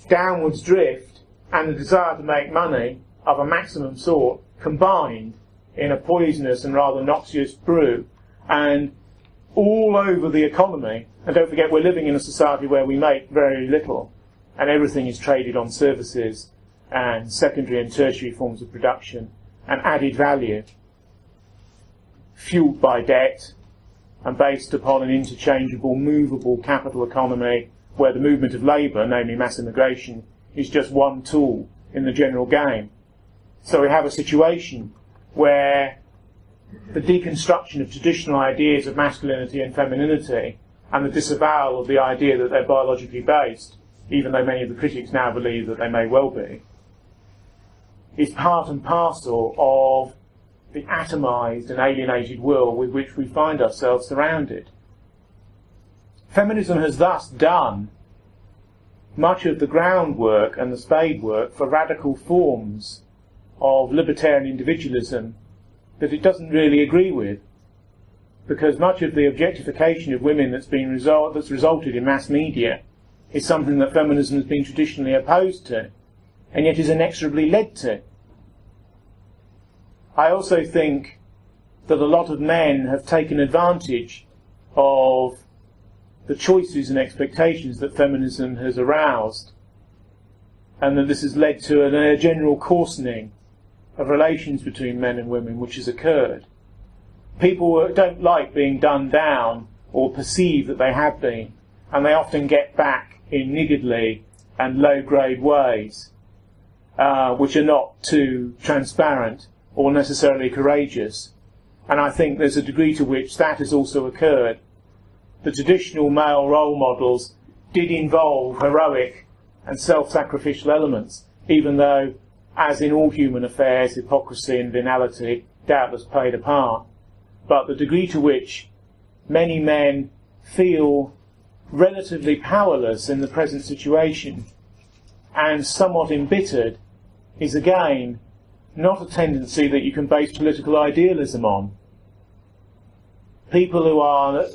downwards drift, and the desire to make money of a maximum sort combined in a poisonous and rather noxious brew. And all over the economy, and don't forget we're living in a society where we make very little, and everything is traded on services and secondary and tertiary forms of production and added value, fueled by debt and based upon an interchangeable, movable capital economy where the movement of labour, namely mass immigration, is just one tool in the general game. So we have a situation where the deconstruction of traditional ideas of masculinity and femininity and the disavowal of the idea that they're biologically based, even though many of the critics now believe that they may well be, is part and parcel of the atomised and alienated world with which we find ourselves surrounded. Feminism has thus done much of the groundwork and the spade work for radical forms of libertarian individualism that it doesn't really agree with, because much of the objectification of women that's resulted in mass media is something that feminism has been traditionally opposed to, and yet is inexorably led to. I also think that a lot of men have taken advantage of the choices and expectations that feminism has aroused, and that this has led to a general coarsening of relations between men and women which has occurred. People don't like being done down or perceive that they have been, and they often get back in niggardly and low-grade ways, which are not too transparent or necessarily courageous. And I think there's a degree to which that has also occurred. The traditional male role models did involve heroic and self-sacrificial elements, even though, as in all human affairs, hypocrisy and venality doubtless played a part. But the degree to which many men feel relatively powerless in the present situation and somewhat embittered is again not a tendency that you can base political idealism on. People who are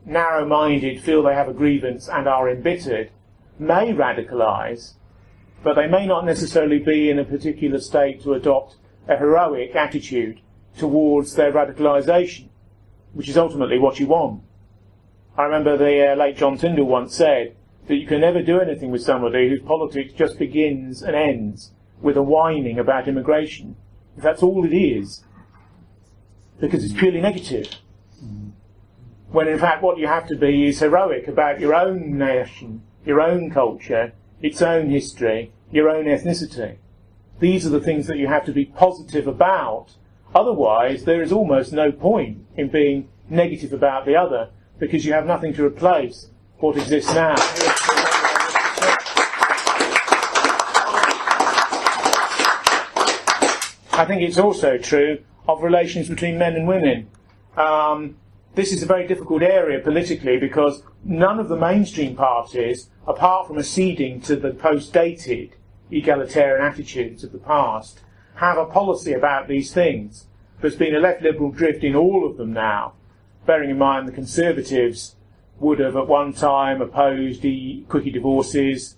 narrow-minded, feel they have a grievance and are embittered, may radicalise, but they may not necessarily be in a particular state to adopt a heroic attitude towards their radicalisation, which is ultimately what you want. I remember the late John Tyndall once said that you can never do anything with somebody whose politics just begins and ends with a whining about immigration. If that's all it is, because it's purely negative. When in fact what you have to be is heroic about your own nation, your own culture, its own history, your own ethnicity. These are the things that you have to be positive about. Otherwise, there is almost no point in being negative about the other, because you have nothing to replace what exists now. I think it's also true of relations between men and women. This is a very difficult area politically, because none of the mainstream parties, apart from acceding to the post-dated egalitarian attitudes of the past, have a policy about these things. There's been a left-liberal drift in all of them now, bearing in mind the Conservatives would have at one time opposed quickie divorces,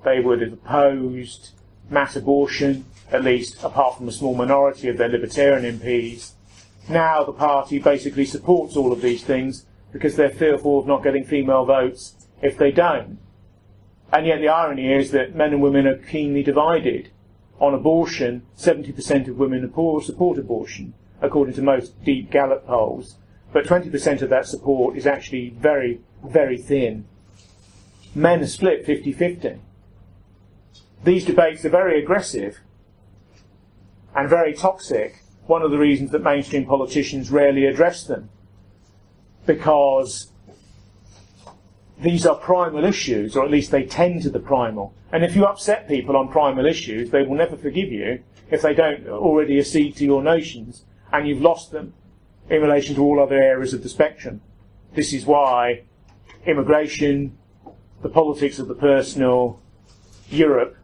they would have opposed mass abortion, at least apart from a small minority of their libertarian MPs. Now the party basically supports all of these things because they're fearful of not getting female votes if they don't. And yet the irony is that men and women are keenly divided. On abortion, 70% of women support abortion, according to most deep Gallup polls. But 20% of that support is actually very, very thin. Men are split 50-50. These debates are very aggressive and very toxic. One of the reasons that mainstream politicians rarely address them, because these are primal issues, or at least they tend to the primal. And if you upset people on primal issues, they will never forgive you if they don't already accede to your notions, and you've lost them in relation to all other areas of the spectrum. This is why immigration, the politics of the personal, Europe,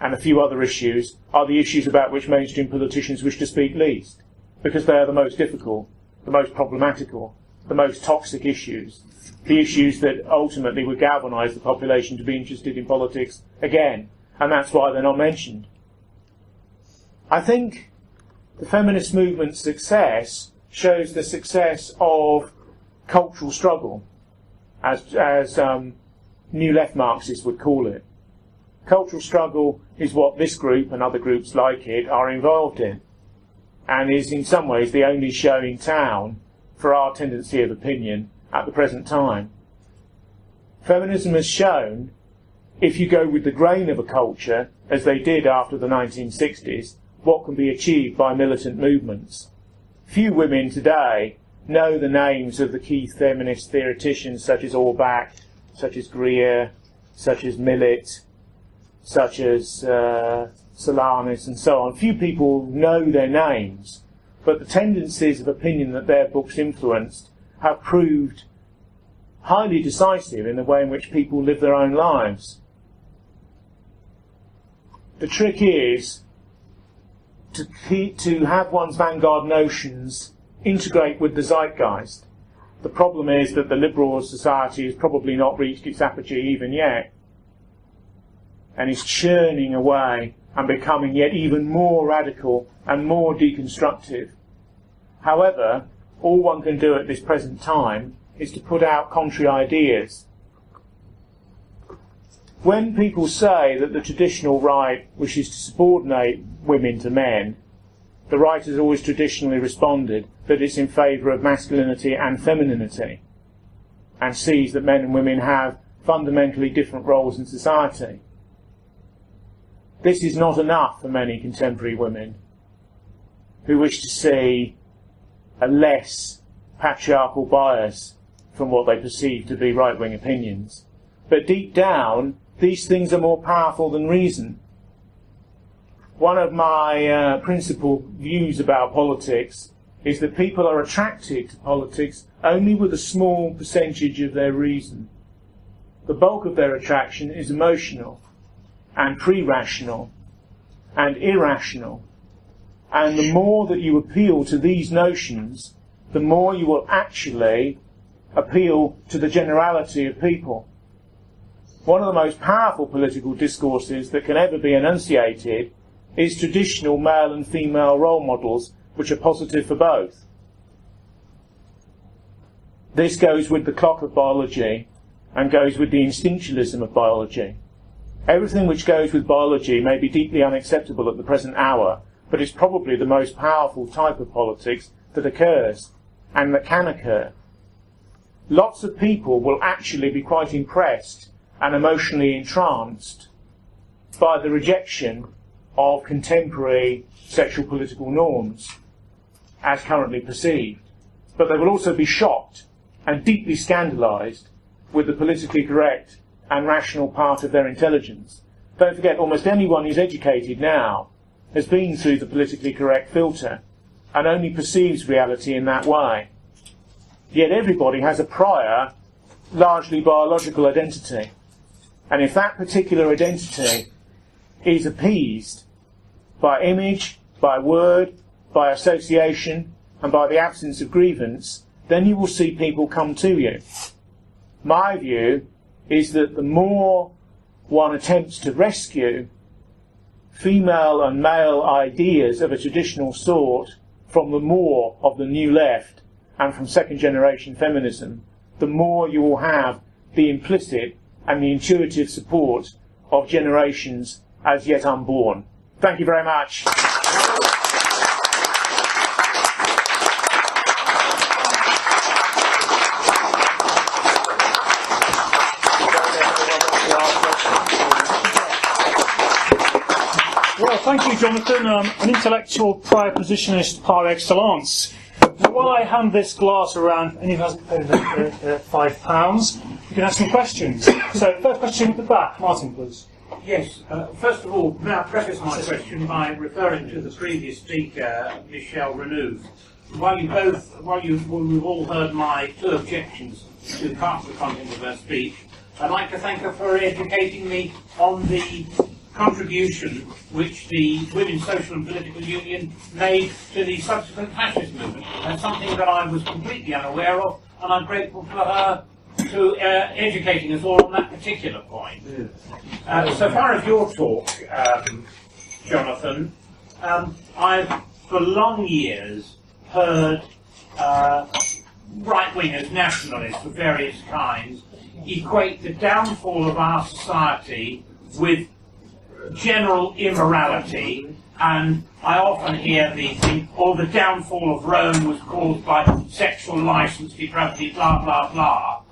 and a few other issues are the issues about which mainstream politicians wish to speak least, because they are the most difficult, the most problematical, the most toxic issues, the issues that ultimately would galvanise the population to be interested in politics again, and that's why they're not mentioned. I think the feminist movement's success shows the success of cultural struggle, as New Left Marxists would call it. Cultural struggle is what this group and other groups like it are involved in, and is in some ways the only show in town for our tendency of opinion at the present time. Feminism has shown, if you go with the grain of a culture, as they did after the 1960s, what can be achieved by militant movements. Few women today know the names of the key feminist theoreticians such as Orbach, such as Greer, such as Millett, such as Solanas and so on. Few people know their names, but the tendencies of opinion that their books influenced have proved highly decisive in the way in which people live their own lives. The trick is to have one's vanguard notions integrate with the zeitgeist. The problem is that the liberal society has probably not reached its apogee even yet, and is churning away and becoming yet even more radical and more deconstructive. However, all one can do at this present time is to put out contrary ideas. When people say that the traditional right wishes to subordinate women to men, the right has always traditionally responded that it's in favour of masculinity and femininity, and sees that men and women have fundamentally different roles in society. This is not enough for many contemporary women who wish to see a less patriarchal bias from what they perceive to be right-wing opinions. But deep down, these things are more powerful than reason. One of my principal views about politics is that people are attracted to politics only with a small percentage of their reason. The bulk of their attraction is emotional and pre-rational and irrational. And the more that you appeal to these notions, the more you will actually appeal to the generality of people. One of the most powerful political discourses that can ever be enunciated is traditional male and female role models, which are positive for both. This goes with the clock of biology and goes with the instinctualism of biology. Everything which goes with biology may be deeply unacceptable at the present hour, but it's probably the most powerful type of politics that occurs and that can occur. Lots of people will actually be quite impressed and emotionally entranced by the rejection of contemporary sexual political norms as currently perceived. But they will also be shocked and deeply scandalised with the politically correct and rational part of their intelligence. Don't forget, almost anyone who's educated now has been through the politically correct filter and only perceives reality in that way. Yet everybody has a prior, largely biological identity. And if that particular identity is appeased by image, by word, by association, and by the absence of grievance, then you will see people come to you. My view is that the more one attempts to rescue female and male ideas of a traditional sort from the more of the new left and from second-generation feminism, the more you will have the implicit and the intuitive support of generations as yet unborn. Thank you very much. Well, thank you, Jonathan. An intellectual prior positionist par excellence. Now, while I hand this glass around, and he hasn't paid £5, you can ask some questions. So, first question at the back. Martin, please. Yes. First of all, may I preface my question by referring to the previous speaker, Michel Renouf. We've all heard my 2 objections to parts of the content of her speech, I'd like to thank her for educating me on the contribution which the Women's Social and Political Union made to the subsequent fascist movement. That's something that I was completely unaware of, and I'm grateful for her to educating us all on that particular point. So far as your talk, Jonathan, I've for long years heard right-wingers, nationalists of various kinds, equate the downfall of our society with general immorality, and I often hear the downfall of Rome was caused by sexual license, depravity, blah blah blah.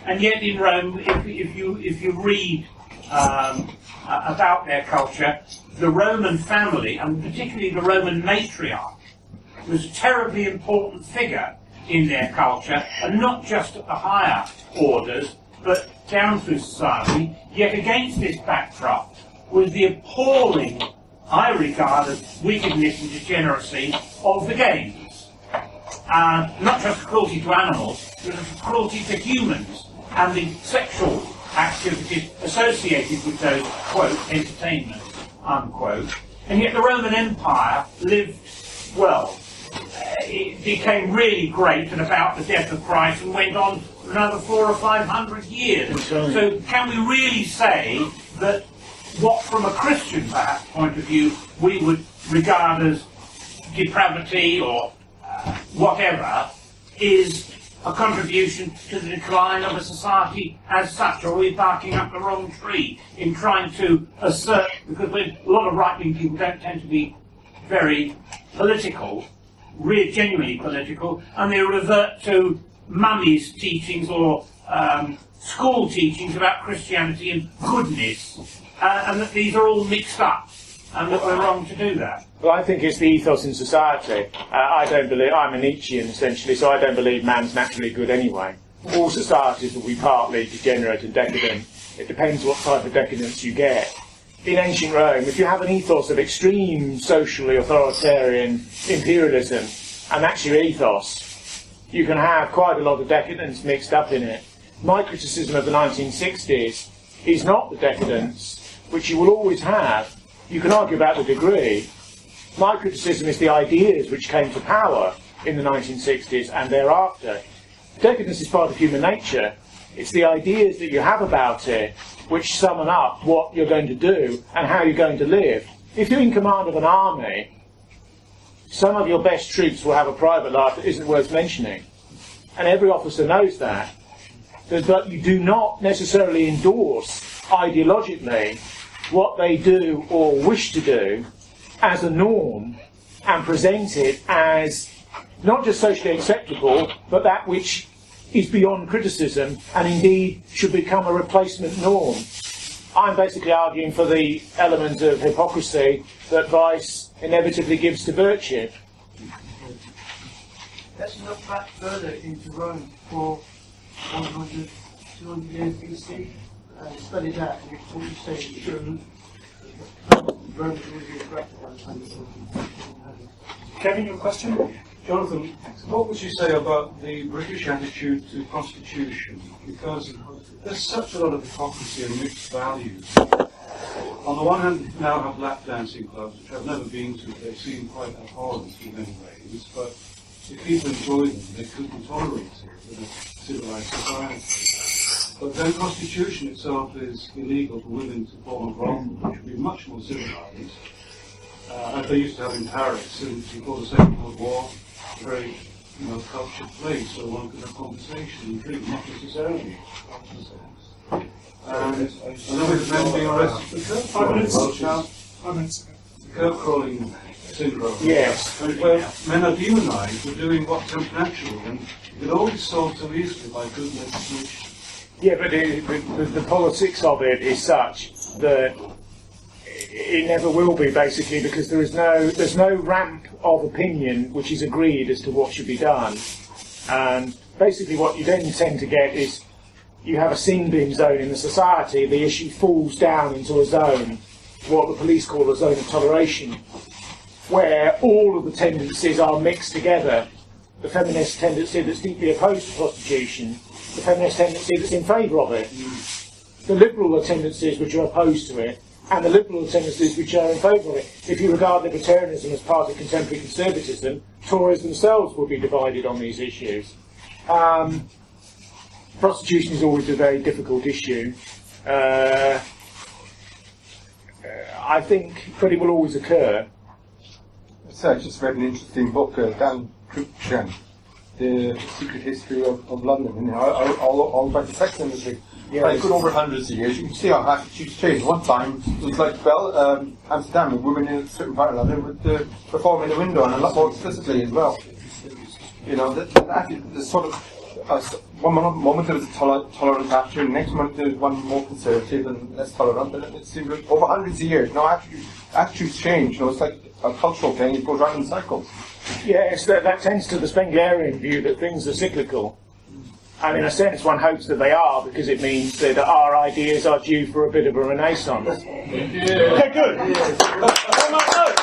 And yet in Rome, if you read about their culture, the Roman family, and particularly the Roman matriarch, was a terribly important figure in their culture, and not just at the higher orders, but down through society. Yet against this backdrop was the appalling, I regard as wickedness and degeneracy of the games. Not just cruelty to animals, but cruelty to humans, and the sexual activities associated with those, quote, entertainments, unquote. And yet the Roman Empire lived well. It became really great at about the death of Christ and went on for another 400 or 500 years. So can we really say that what, from a Christian perhaps point of view, we would regard as depravity or whatever, is a contribution to the decline of a society as such? Or are we barking up the wrong tree in trying to assert, because a lot of right-wing people don't tend to be very political, really genuinely political, and they revert to mummy's teachings or school teachings about Christianity and goodness, and that these are all mixed up, and that we're wrong to do that. Well, I think it's the ethos in society. I don't believe, I'm a Nietzschean essentially, so I don't believe man's naturally good anyway. All societies will be partly degenerate and decadent. It depends what type of decadence you get. In ancient Rome, if you have an ethos of extreme socially authoritarian imperialism, and that's your ethos, you can have quite a lot of decadence mixed up in it. My criticism of the 1960s is not the decadence, which you will always have. You can argue about the degree. My criticism is the ideas which came to power in the 1960s and thereafter. Decadence is part of human nature. It's the ideas that you have about it which summon up what you're going to do and how you're going to live. If you're in command of an army, some of your best troops will have a private life that isn't worth mentioning. And every officer knows that. But you do not necessarily endorse ideologically what they do or wish to do as a norm and present it as not just socially acceptable, but that which is beyond criticism and indeed should become a replacement norm. I'm basically arguing for the element of hypocrisy that vice inevitably gives to virtue. Let's look back further into Rome for 100, 200 years BC and study that, and what you say is true. Rome was really attracted by the time of Kevin, your question? Jonathan, what would you say about the British attitude to prostitution? Because there's such a lot of hypocrisy and mixed values. On the one hand, you now have lap dancing clubs, which I've never been to. They seem quite abhorrent in many ways, but if people enjoy them, they couldn't tolerate it in a civilized society. But then prostitution itself is illegal for women to form a brothel, which would be much more civilized. As they used to have in Paris, and before the Second World War, a very cultured place where one could have conversation and drink, not necessarily after sex. And then with men being arrested for curb 5 minutes. crawling. 5 minutes. Curb crawling syndrome. Yes. And where men are demonized for doing what comes naturally, and it could all be solved so easily by good legislation. Yeah, but the politics of it is such that it never will be, basically, because there's no ramp of opinion which is agreed as to what should be done. And basically what you then tend to get is you have a sin bin zone in the society. The issue falls down into a zone, what the police call a zone of toleration, where all of the tendencies are mixed together. The feminist tendency that's deeply opposed to prostitution, the feminist tendency that's in favour of it, the liberal tendencies which are opposed to it, and the liberal tendencies which are in favour of it. If you regard libertarianism as part of contemporary conservatism, Tories themselves will be divided on these issues. Prostitution is always a very difficult issue. I think, but it will always occur. So I just read an interesting book, Dan Cruikshank, The Secret History of London, and all about the sex industry. Yeah, like good over hundreds of years. You can see how attitudes change. One time it was like Amsterdam, with women in a certain part of London would perform in the window, and a lot more explicitly as well. There's sort of one moment there was a tolerant attitude, the next moment there was one more conservative and less tolerant, and it seems like over hundreds of years. No, attitudes change. It's like a cultural thing. It goes round in cycles. Yes, that tends to the Spenglerian view that things are cyclical. And in a sense, one hopes that they are, because it means that our ideas are due for a bit of a renaissance. Okay, good. On that note,